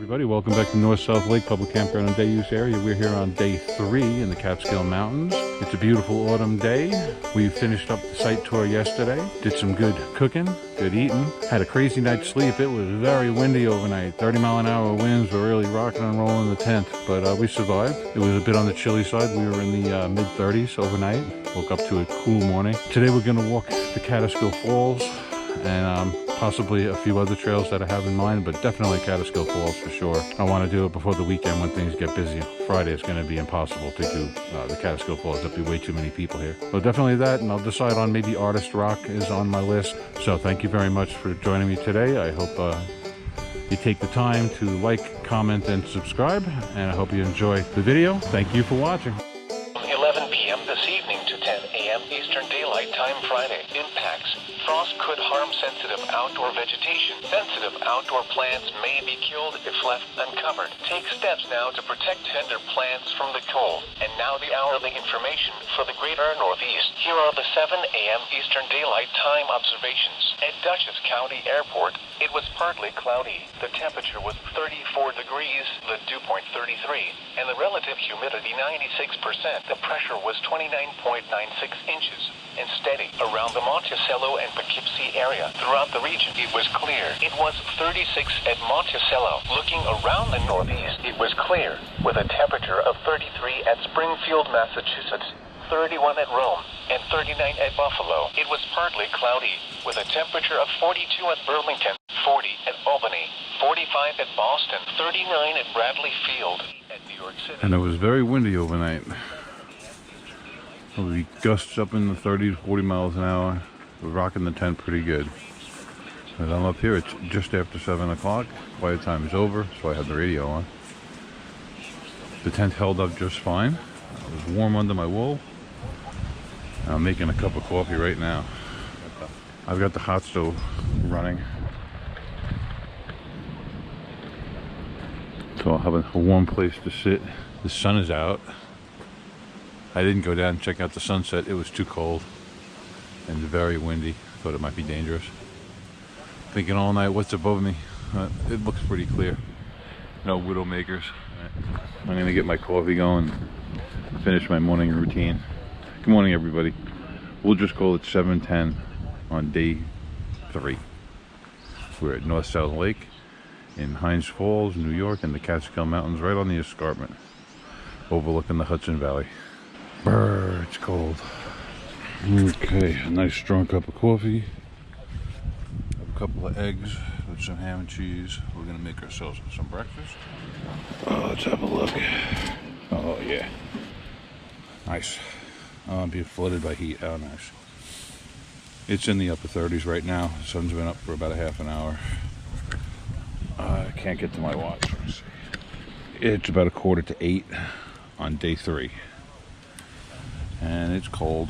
everybody, welcome back to North South Lake Public Campground and Day Use Area. We're here on day 3 in the Catskill Mountains. It's a beautiful autumn day. We finished up the site tour yesterday, did some good cooking, good eating, had a crazy night's sleep. It was very windy overnight, 30-mile-an-hour winds were really rocking and rolling the tent, but we survived. It was a bit on the chilly side. We were in the mid-30s overnight, woke up to a cool morning. Today we're going to walk the Kaaterskill Falls and possibly a few other trails that I have in mind, but definitely Kaaterskill Falls for sure. I want to do it before the weekend when things get busy. Friday is going to be impossible to do the Kaaterskill Falls. There'll be way too many people here. So definitely that, and I'll decide on maybe Artist Rock is on my list. So thank you very much for joining me today. I hope you take the time to like, comment, and subscribe, and I hope you enjoy the video. Thank you for watching. 11 p.m. this evening to 10 a.m. Eastern Daylight Time Friday. Impacts. Frost could harm sensitive outdoor vegetation. Sensitive outdoor plants may be killed if left uncovered. Take steps now to protect tender plants from the cold. And now the hourly information for the greater Northeast. Here are the 7 a.m. Eastern Daylight Time observations. At Dutchess County Airport, it was partly cloudy. The temperature was 34 degrees, the dew point 33, and the relative humidity 96%. The pressure was 29.96 inches and steady around the Monticello and Poughkeepsie area. Throughout the region, it was clear. It was 36 at Monticello. Looking around the Northeast, it was clear, with a temperature of 33 at Springfield, Massachusetts, 31 at Rome, and 39 at Buffalo. It was partly cloudy, with a temperature of 42 at Burlington, 40 at Albany, 45 at Boston, 39 at Bradley Field, at New York City. And it was very windy overnight. There'll be gusts up in the 30 to 40 miles an hour. We're rocking the tent pretty good. As I'm up here, it's just after 7 o'clock. Quiet time is over, so I have the radio on. The tent held up just fine. It was warm under my wool. I'm making a cup of coffee right now. I've got the hot stove running, so I'll have a warm place to sit. The sun is out. I didn't go down and check out the sunset. It was too cold and very windy. Thought it might be dangerous. Thinking all night, what's above me? It looks pretty clear. No widowmakers. I'm gonna get my coffee going, finish my morning routine. Good morning, everybody. We'll just call it 7:10 on day 3. We're at North South Lake in Haines Falls, New York, in the Catskill Mountains, right on the escarpment, overlooking the Hudson Valley. Brr, it's cold. Okay, a nice strong cup of coffee. Have a couple of eggs with some ham and cheese. We're gonna make ourselves some breakfast. Oh, let's have a look. Oh yeah, nice. Oh, I'm being flooded by heat. Oh, nice. It's in the upper 30s right now. The sun's been up for about a half an hour. I can't get to my watch. Let me see. It's about 7:45 on day 3. And it's cold.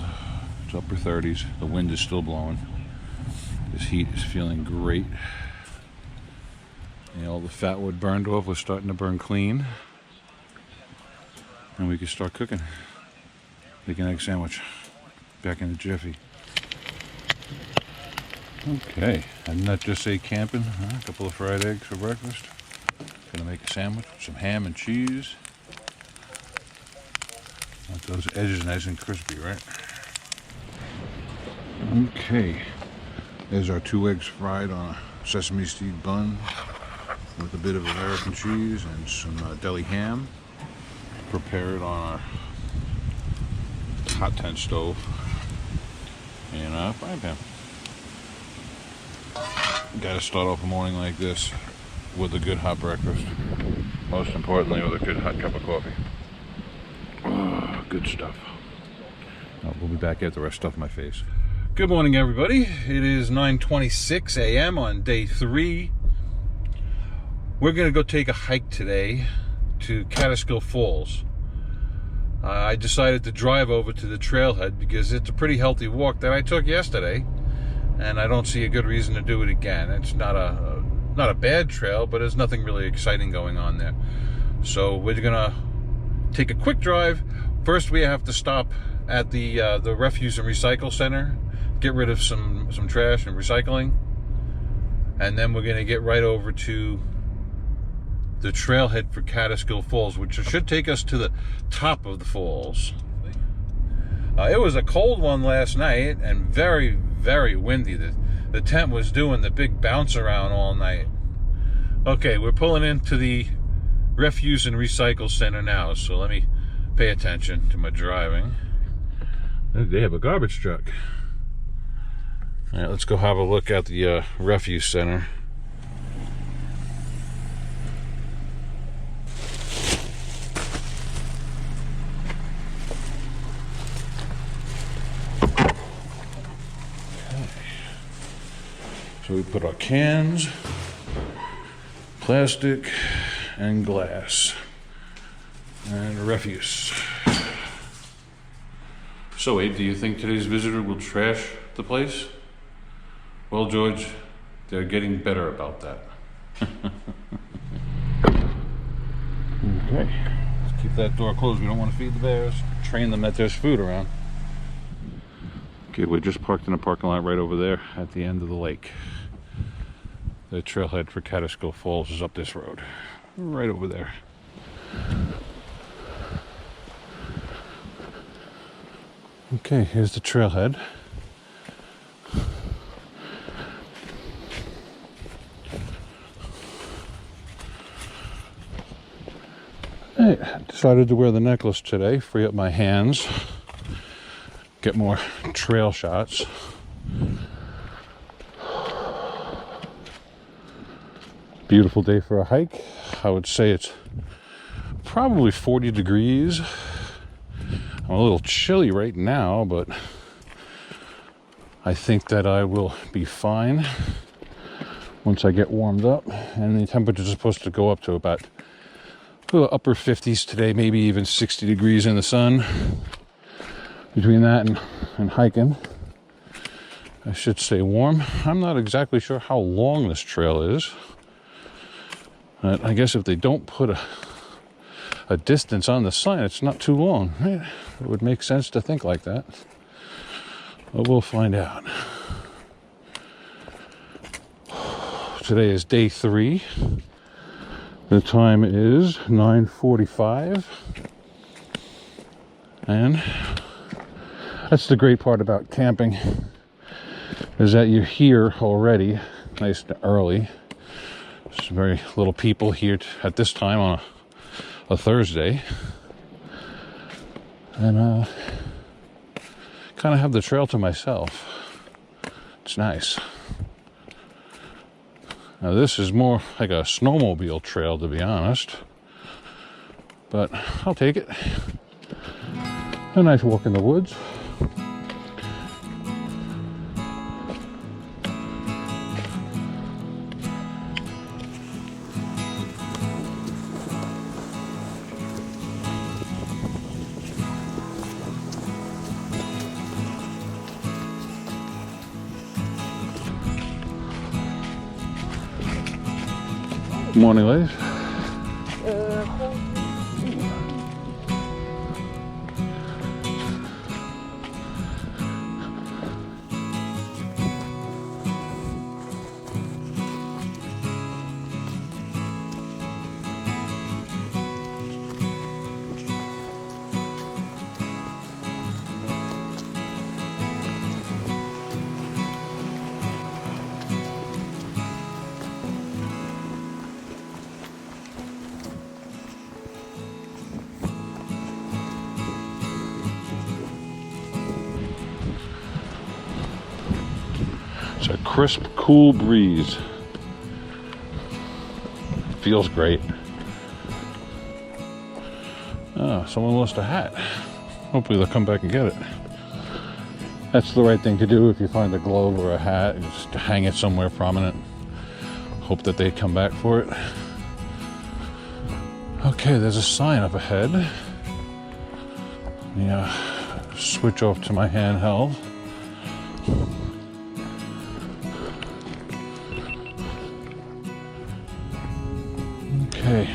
It's upper 30s. The wind is still blowing. This heat is feeling great. And all the fat wood burned off. We're starting to burn clean. And we can start cooking. Make an egg sandwich. Back in the jiffy. Okay. And not just say camping. A couple of fried eggs for breakfast. Gonna make a sandwich with some ham and cheese. Want those edges nice and crispy, right? Okay, there's our 2 eggs fried on a sesame seed bun with a bit of American cheese and some deli ham. Prepared on our hot tent stove and a frying pan. Gotta start off a morning like this with a good hot breakfast. Most importantly, with a good hot cup of coffee. Oh, good stuff. We'll be back after I stuff my face. Good morning, everybody. It is 9:26 a.m. on day 3. We're going to go take a hike today to Kaaterskill Falls. I decided to drive over to the trailhead because it's a pretty healthy walk that I took yesterday, and I don't see a good reason to do it again. It's not a bad trail, but there's nothing really exciting going on there. So we're going to take a quick drive. First, we have to stop at the refuse and recycle center, get rid of some trash and recycling, and then we're going to get right over to the trailhead for Kaaterskill Falls, which should take us to the top of the falls. It was a cold one last night and very, very windy. The tent was doing the big bounce around all night. Okay, we're pulling into the refuse and recycle center now, so let me pay attention to my driving. They have a garbage truck. All right, let's go have a look at the refuse center. So we put our cans, plastic, and glass, and refuse. So Abe, do you think today's visitor will trash the place? Well, George, they're getting better about that. Okay, let's keep that door closed. We don't want to feed the bears. Train them that there's food around. Okay, we're just parked in a parking lot right over there at the end of the lake. The trailhead for Kaaterskill Falls is up this road, right over there. Okay, here's the trailhead. I decided to wear the necklace today, free up my hands, get more trail shots. Beautiful day for a hike. I would say it's probably 40 degrees. I'm a little chilly right now, but I think that I will be fine once I get warmed up. And the temperature is supposed to go up to about upper 50s today, maybe even 60 degrees in the sun. Between that and hiking, I should stay warm. I'm not exactly sure how long this trail is. I guess if they don't put a distance on the sign, it's not too long. Right? It would make sense to think like that. But we'll find out. Today is day 3. The time is 9:45. And that's the great part about camping, is that you're here already nice and early. There's very little people here at this time on a Thursday. And kind of have the trail to myself. It's nice. Now this is more like a snowmobile trail, to be honest. But I'll take it. A nice walk in the woods. Good morning, ladies. It's a crisp, cool breeze. Feels great. Oh, someone lost a hat. Hopefully they'll come back and get it. That's the right thing to do if you find a glove or a hat. You just hang it somewhere prominent. Hope that they come back for it. Okay, there's a sign up ahead. Yeah, switch off to my handheld. Okay,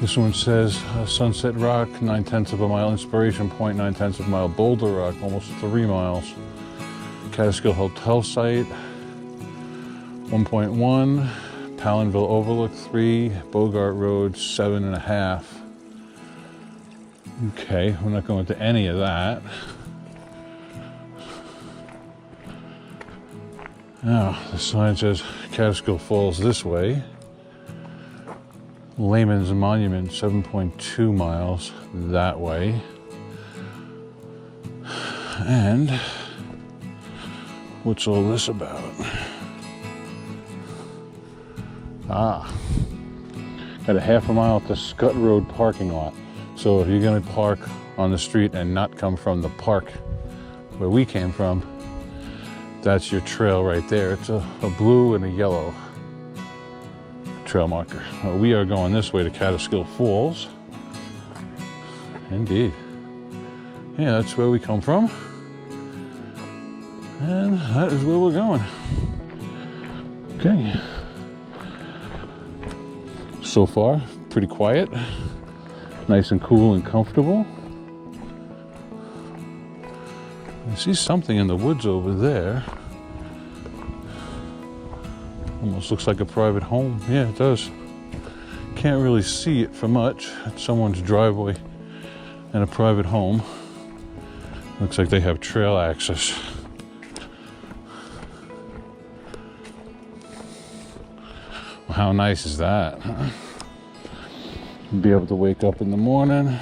this one says Sunset Rock, 9/10 of a mile, Inspiration Point, 9/10 of a mile, Boulder Rock, almost 3 miles, Catskill Hotel Site, 1.1, Palinville Overlook 3, Bogart Road 7.5. Okay, we're not going to any of that. Now, the sign says Catskill Falls this way. Layman's Monument 7.2 miles that way. And what's all this about? Ah, got a half a mile at the Scott Road parking lot. So if you're gonna park on the street and not come from the park where we came from, that's your trail right there. It's a blue and a yellow trail marker. We are going this way to Kaaterskill Falls. Indeed. Yeah, that's where we come from. And that is where we're going. Okay. So far, pretty quiet. Nice and cool and comfortable. I see something in the woods over there. Almost looks like a private home. Yeah, it does. Can't really see it for much. It's someone's driveway and a private home. Looks like they have trail access. Well, how nice is that? Be able to wake up in the morning.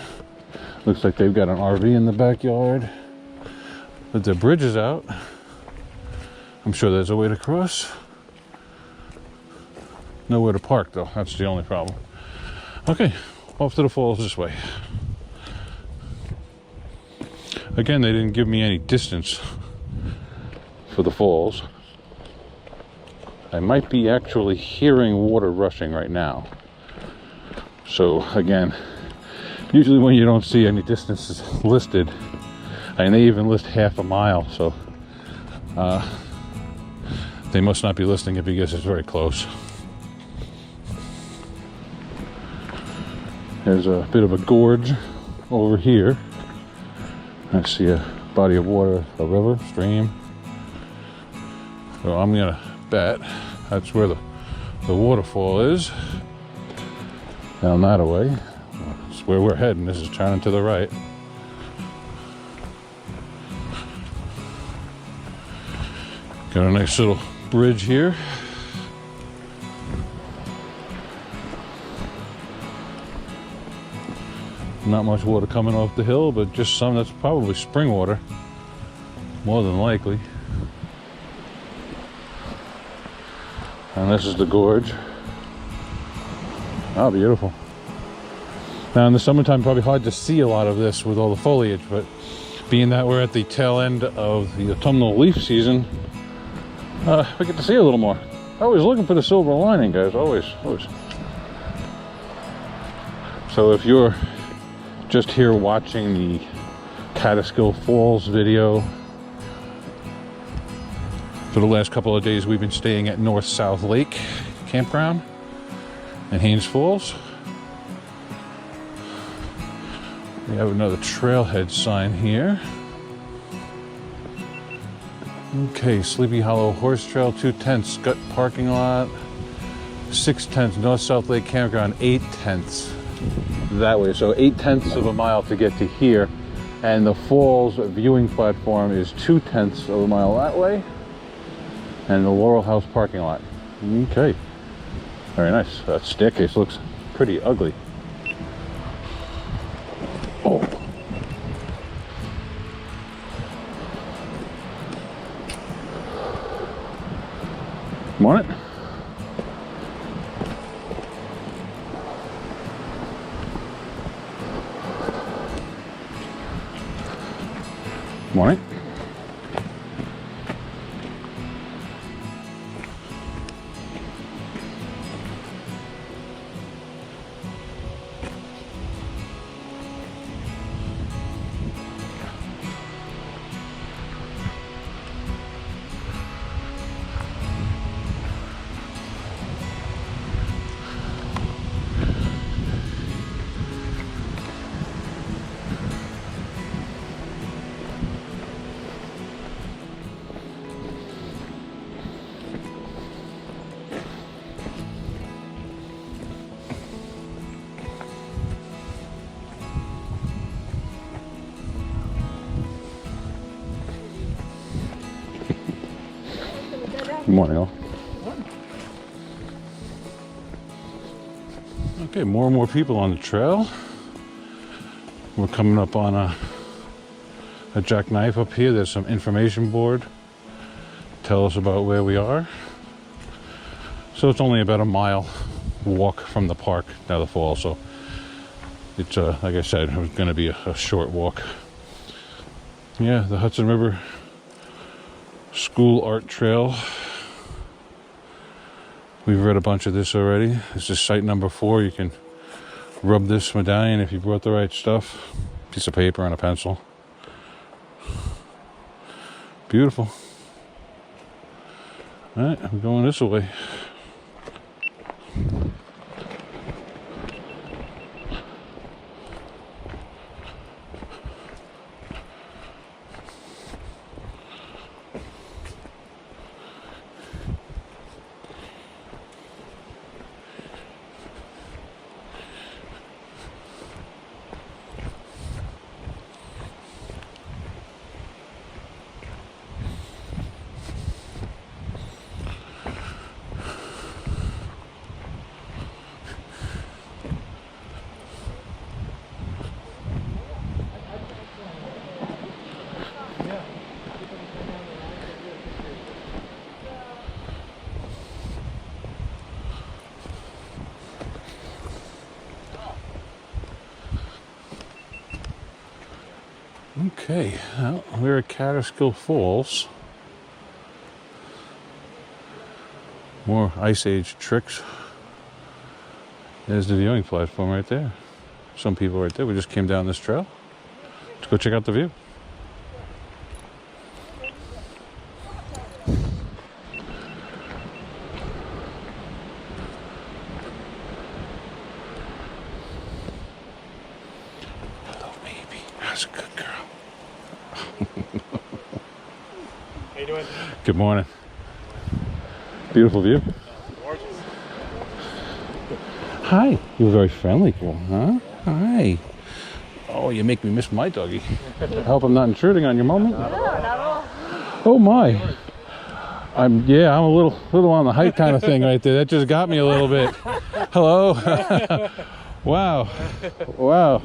Looks like they've got an RV in the backyard. But the bridge is out. I'm sure there's a way to cross. Nowhere to park though, that's the only problem. Okay, off to the falls this way. Again, they didn't give me any distance for the falls. I might be actually hearing water rushing right now. So again, usually when you don't see any distances listed, and they even list half a mile, so they must not be listing it because it's very close. There's a bit of a gorge over here. I see a body of water, a river, stream. So I'm gonna bet that's where the waterfall is. Down that way. That's where we're heading. This is turning to the right. Got a nice little bridge here. Not much water coming off the hill, but just some. That's probably spring water, more than likely. And this is the gorge. Oh, beautiful. Now in the summertime, probably hard to see a lot of this with all the foliage, but being that we're at the tail end of the autumnal leaf season, we get to see a little more. Always looking for the silver lining, guys, always. So if you're just here watching the Kaaterskill Falls video, for the last couple of days we've been staying at South Lake Campground in Haines Falls. We have another trailhead sign here. Okay, Sleepy Hollow Horse Trail, 2 tenths, Scott parking lot, 6 tenths, South Lake Campground, 8 tenths that way. So 8 tenths of a mile to get to here. And the falls viewing platform is 2 tenths of a mile that way. And the Laurel House parking lot. Okay, very nice. That staircase looks pretty ugly. Oh. Morning. Morning. Good morning, all. Okay, more and more people on the trail. We're coming up on a jackknife up here. There's some information board. Tell us about where we are. So it's only about a mile walk from the park down the falls. So it's like I said, it was going to be a short walk. Yeah, the Hudson River School Art Trail. We've read a bunch of this already. This is site number 4. You can rub this medallion if you brought the right stuff. Piece of paper and a pencil. Beautiful. All right, I'm going this way. Okay, well, we're at Kaaterskill Falls. More Ice Age tricks. There's the viewing platform right there. Some people right there. We just came down this trail. Let's go check out the view. Hello, baby. That's a good girl. How you doing? Good morning. Beautiful view. Gorgeous. Hi. You're a very friendly girl, huh? Hi. Oh, you make me miss my doggy. I hope I'm not intruding on your moment. No, not at all. Oh my. I'm a little on the height kind of thing right there. That just got me a little bit. Hello. Wow. Wow.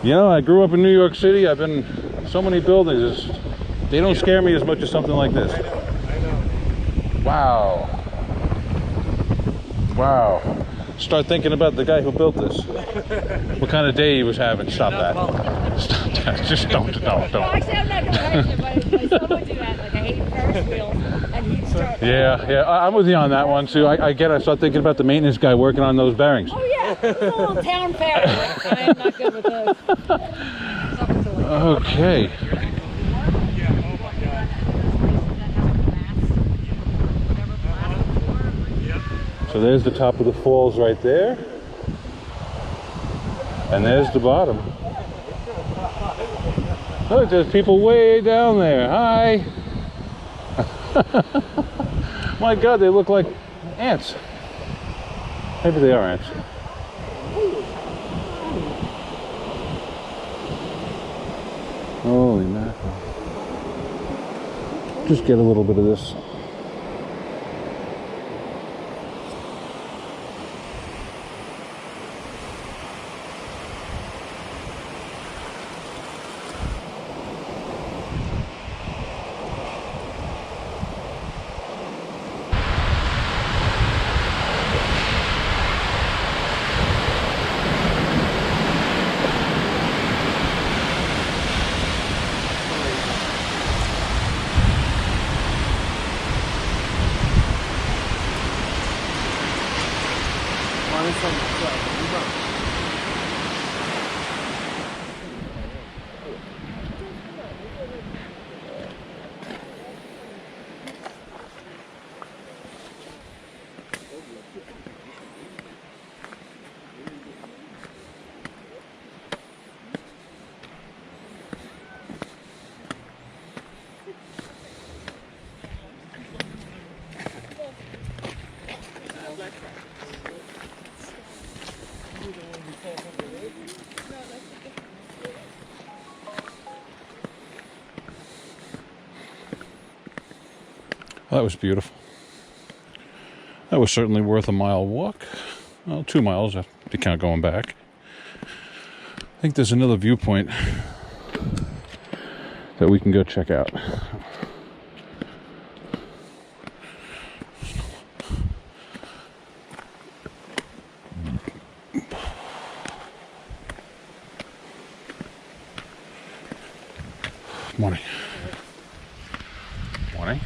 You know, I grew up in New York City. I've been in so many buildings. They don't scare me as much as something like this. I know. Wow. Wow. Start thinking about the guy who built this. What kind of day he was having. Stop that. Stop that. Just don't. No, actually, I'm not going to hurt you, but my son would do that. Like, I hate Ferris wheels, and he'd start... Yeah, I'm with you on that one, too. I get it. I start thinking about the maintenance guy working on those bearings. Oh, yeah. It's a little town fair. I am not good with those. Okay. So there's the top of the falls right there. And there's the bottom. Look, there's people way down there. Hi. My God, they look like ants. Maybe they are ants. Holy mackerel. Just get a little bit of this. Well, that was beautiful. That was certainly worth a mile walk. Well, 2 miles if you count going back. I think there's another viewpoint that we can go check out. Morning. Morning.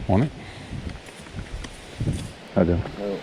Morning. How you doing? Oh.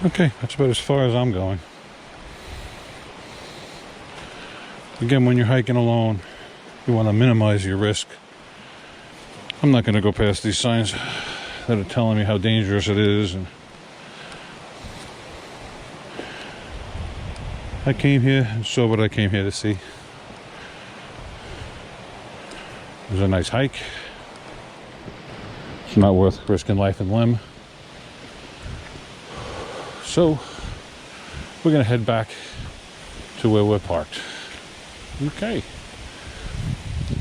Okay, that's about as far as I'm going. Again, when you're hiking alone, you want to minimize your risk. I'm not going to go past these signs that are telling me how dangerous it is. And I came here and saw what I came here to see. It was a nice hike. It's not worth risking life and limb. So, we're going to head back to where we're parked. Okay.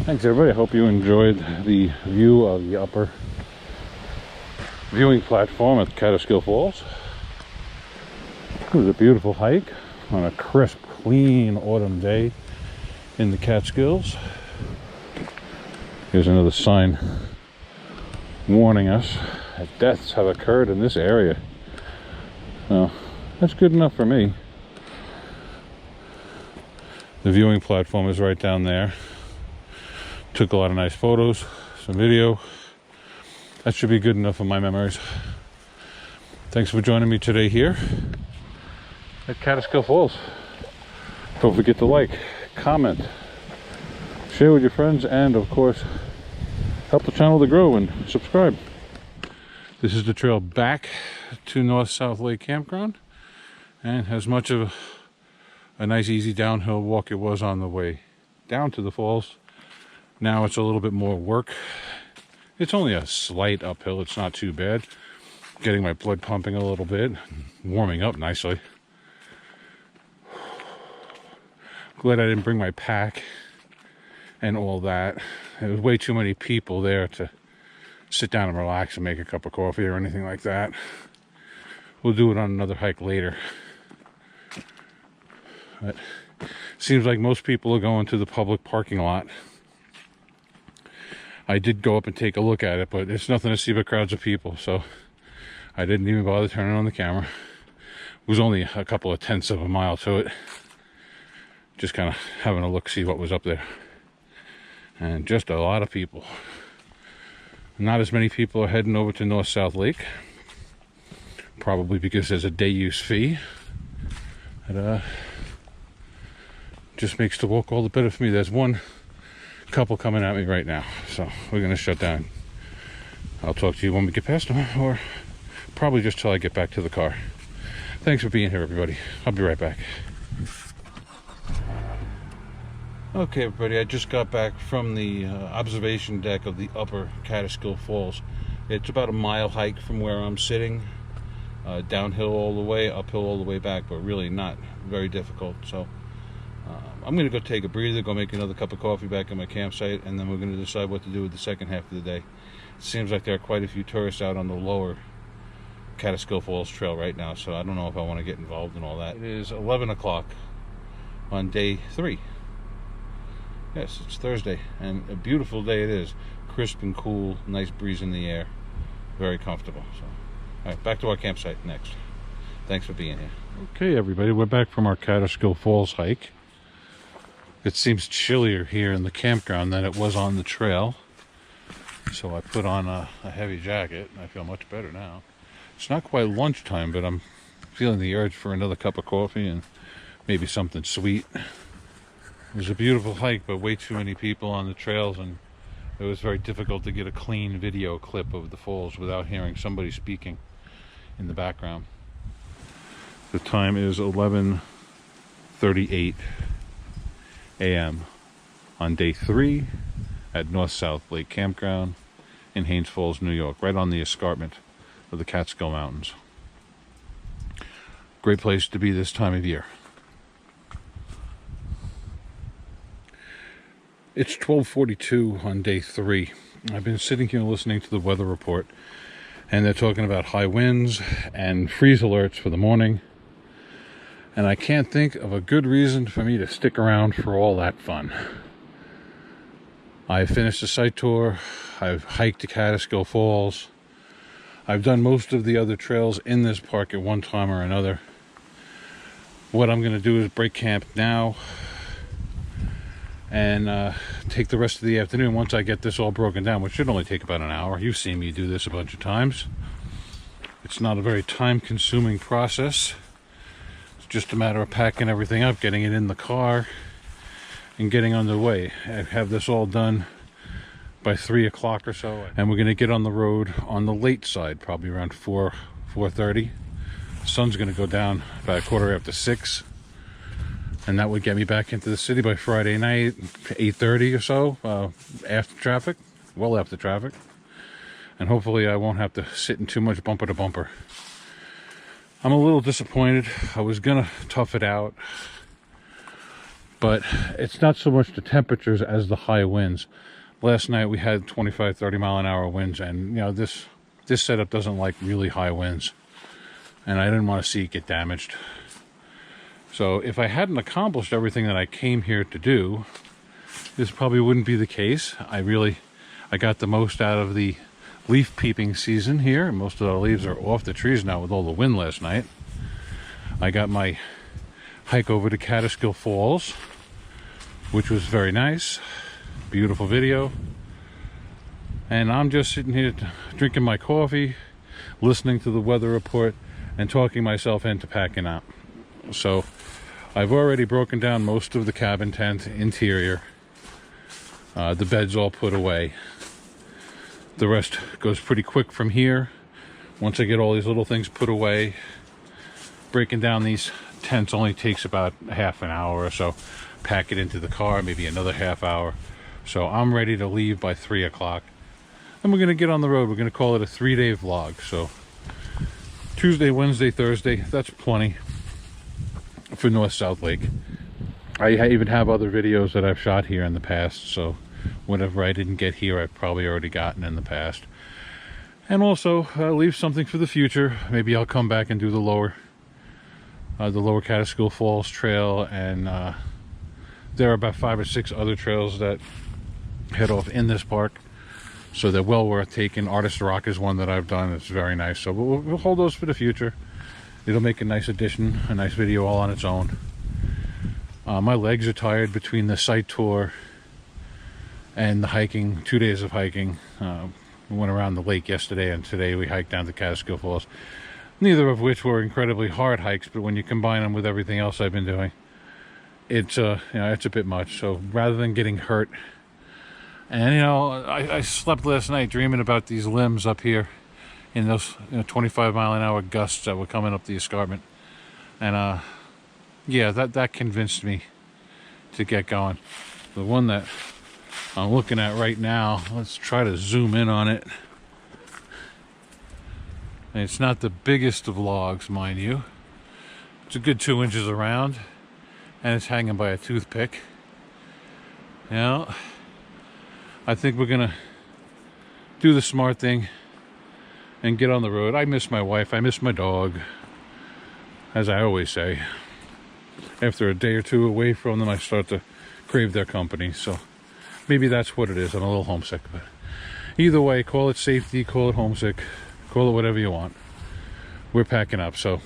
Thanks, everybody. I hope you enjoyed the view of the upper viewing platform at Kaaterskill Falls. It was a beautiful hike on a crisp, clean autumn day in the Catskills. Here's another sign warning us that deaths have occurred in this area. Well, that's good enough for me. The viewing platform is right down there. Took a lot of nice photos, some video. That should be good enough for my memories. Thanks for joining me today here at Kaaterskill Falls. Don't forget to like, comment, share with your friends, and of course, help the channel to grow and subscribe. This is the trail back to South Lake Campground, and as much of a nice easy downhill walk it was on the way down to the falls, now it's a little bit more work. It's only a slight uphill, it's not too bad. Getting my blood pumping a little bit, warming up nicely. Glad I didn't bring my pack and all that. There was way too many people there to sit down and relax and make a cup of coffee or anything like that. We'll do it on another hike later. But seems like most people are going to the public parking lot. I did go up and take a look at it, but it's nothing to see but crowds of people, so I didn't even bother turning on the camera. It was only a couple of tenths of a mile to it. Just kind of having a look, see what was up there. And just a lot of people. Not as many people are heading over to North South Lake. Probably because there's a day use fee. It just makes the walk all the better for me. There's one couple coming at me right now, so we're going to shut down. I'll talk to you when we get past them, or probably just till I get back to the car. Thanks for being here, everybody. I'll be right back. Okay, everybody, I just got back from the observation deck of the upper Kaaterskill Falls. It's about a mile hike from where I'm sitting. Downhill all the way, uphill all the way back, but really not very difficult. So I'm going to go take a breather, go make another cup of coffee back at my campsite, and then we're going to decide what to do with the second half of the day. It seems like there are quite a few tourists out on the lower Kaaterskill Falls trail right now, so I don't know if I want to get involved in all that. It is 11 o'clock on day 3. Yes, it's Thursday, and a beautiful day it is. Crisp and cool, nice breeze in the air, very comfortable. So, all right, back to our campsite next. Thanks for being here. Okay, everybody, we're back from our Kaaterskill Falls hike. It seems chillier here in the campground than it was on the trail, so I put on a heavy jacket, and I feel much better now. It's not quite lunchtime, but I'm feeling the urge for another cup of coffee and maybe something sweet. It was a beautiful hike, but way too many people on the trails, and it was very difficult to get a clean video clip of the falls without hearing somebody speaking in the background. The time is 11:38 a.m. on day 3 at North South Lake Campground in Haines Falls, New York, right on the escarpment of the Catskill Mountains. Great place to be this time of year. It's 12:42 on day 3. I've been sitting here listening to the weather report, and they're talking about high winds and freeze alerts for the morning. And I can't think of a good reason for me to stick around for all that fun. I finished the SiteTour. I've hiked to Kaaterskill Falls. I've done most of the other trails in this park at one time or another. What I'm going to do is break camp now and take the rest of the afternoon once I get this all broken down, which should only take about an hour. You've seen me do this a bunch of times. It's not a very time-consuming process. It's just a matter of packing everything up, getting it in the car, and getting on the way. I have this all done by 3 o'clock or so, and we're going to get on the road on the late side, probably around 4:30. The sun's going to go down about 6:15, and that would get me back into the city by Friday night, 8:30 or so, after traffic, well after traffic. And hopefully I won't have to sit in too much bumper to bumper. I'm a little disappointed. I was gonna tough it out, but it's not so much the temperatures as the high winds. Last night we had 25-30 mile an hour winds, and you know, this setup doesn't like really high winds, and I didn't want to see it get damaged. So if I hadn't accomplished everything that I came here to do, this probably wouldn't be the case. I got the most out of the leaf peeping season here. Most of the leaves are off the trees now with all the wind last night. I got my hike over to Kaaterskill Falls, which was very nice. Beautiful video. And I'm just sitting here drinking my coffee, listening to the weather report, and talking myself into packing up. So I've already broken down most of the cabin tent interior. The bed's all put away. The rest goes pretty quick from here. Once I get all these little things put away, breaking down these tents only takes about half an hour or so. Pack it into the car, maybe another half hour. So I'm ready to leave by 3 o'clock. Then we're going to get on the road. We're going to call it a 3-day vlog. So Tuesday, Wednesday, Thursday, that's plenty for North South Lake. I even have other videos that I've shot here in the past, so whatever I didn't get here I've probably already gotten in the past. And also leave something for the future. Maybe I'll come back and do the lower Catskill Falls trail, and there are about 5 or 6 other trails that head off in this park, so they're well worth taking. Artist Rock is one that I've done. It's very nice, so we'll hold those for the future. It'll make a nice addition, a nice video all on its own. My legs are tired between the SiteTour and the hiking, 2 days of hiking. We went around the lake yesterday, and today we hiked down to Catskill Falls, neither of which were incredibly hard hikes, but when you combine them with everything else I've been doing, it's it's a bit much. So rather than getting hurt, and I slept last night dreaming about these limbs up here in those 25-mile-an-hour gusts that were coming up the escarpment, and yeah, that convinced me to get going. The one that I'm looking at right now, let's try to zoom in on it. And it's not the biggest of logs, mind you. It's a good 2 inches around, and it's hanging by a toothpick. Now, I think we're gonna do the smart thing and get on the road. I miss my wife, I miss my dog, as I always say. After a day or two away from them, I start to crave their company, so maybe that's what it is. I'm a little homesick, but either way, call it safety, call it homesick, call it whatever you want. We're packing up, so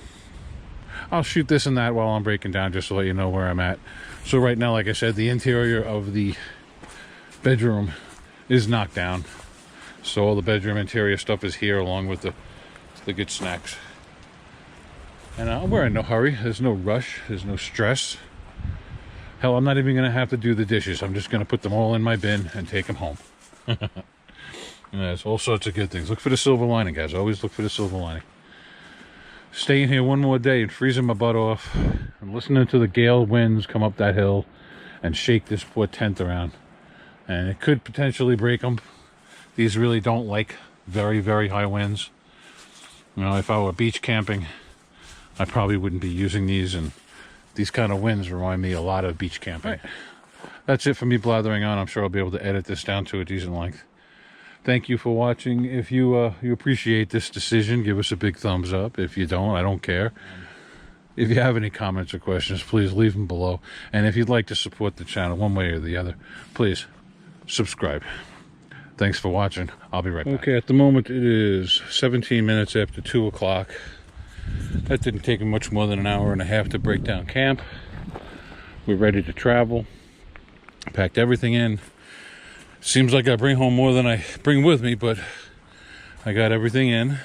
I'll shoot this and that while I'm breaking down, just to let you know where I'm at. So right now, like I said, the interior of the bedroom is knocked down, so all the bedroom interior stuff is here, along with the good snacks. And we're in no hurry. There's no rush. There's no stress. Hell, I'm not even going to have to do the dishes. I'm just going to put them all in my bin and take them home. There's all sorts of good things. Look for the silver lining, guys. Always look for the silver lining. Staying here one more day and freezing my butt off and listening to the gale winds come up that hill and shake this poor tent around. And it could potentially break them. These really don't like very, very high winds. If I were beach camping, I probably wouldn't be using these, and these kind of winds remind me a lot of beach camping. Right. That's it for me blathering on. I'm sure I'll be able to edit this down to a decent length. Thank you for watching. If you appreciate this decision, give us a big thumbs up. If you don't, I don't care. If you have any comments or questions, please leave them below. And if you'd like to support the channel one way or the other, please subscribe. Thanks for watching. I'll be right back. Okay, at the moment it is 17 minutes after 2 o'clock. That didn't take much more than an hour and a half to break down camp. We're ready to travel. Packed everything in. Seems like I bring home more than I bring with me, but I got everything in.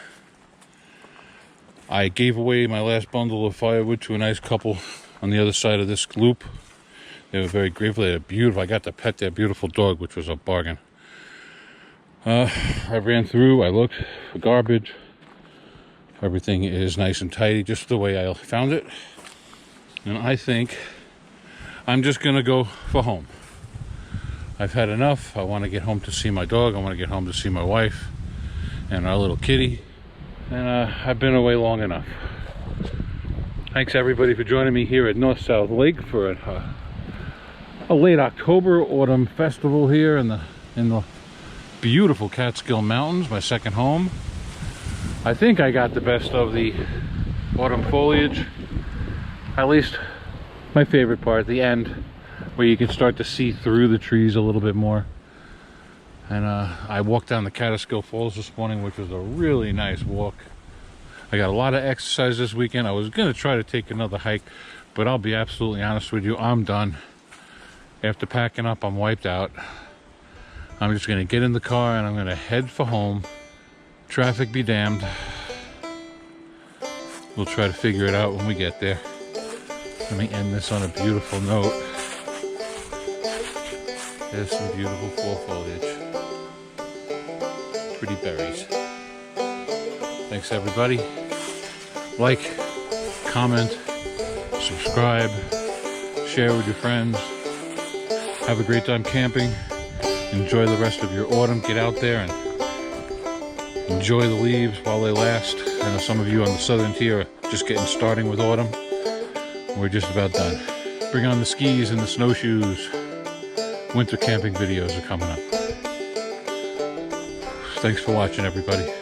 I gave away my last bundle of firewood to a nice couple on the other side of this loop. They were very grateful. They were beautiful. I got to pet their beautiful dog, which was a bargain. I ran through. I looked for garbage. Everything is nice and tidy, just the way I found it. And I think I'm just going to go for home. I've had enough. I want to get home to see my dog. I want to get home to see my wife and our little kitty. And I've been away long enough. Thanks everybody for joining me here at North-South Lake for a late October autumn festival here in the beautiful Catskill Mountains, my second home. I think I got the best of the autumn foliage, at least my favorite part, the end, where you can start to see through the trees a little bit more. And I walked down the Kaaterskill Falls this morning, which was a really nice walk. I got a lot of exercise this weekend. I was going to try to take another hike, but I'll be absolutely honest with you, I'm done. After packing up, I'm wiped out. I'm just going to get in the car and I'm going to head for home. Traffic be damned. We'll try to figure it out when we get there. Let me end this on a beautiful note. There's some beautiful fall foliage. Pretty berries. Thanks everybody. Like, comment, subscribe, share with your friends. Have a great time camping. Enjoy the rest of your autumn. Get out there and enjoy the leaves while they last. I know some of you on the southern tier are just starting with autumn. We're just about done. Bring on the skis and the snowshoes. Winter camping videos are coming up. Thanks for watching, everybody.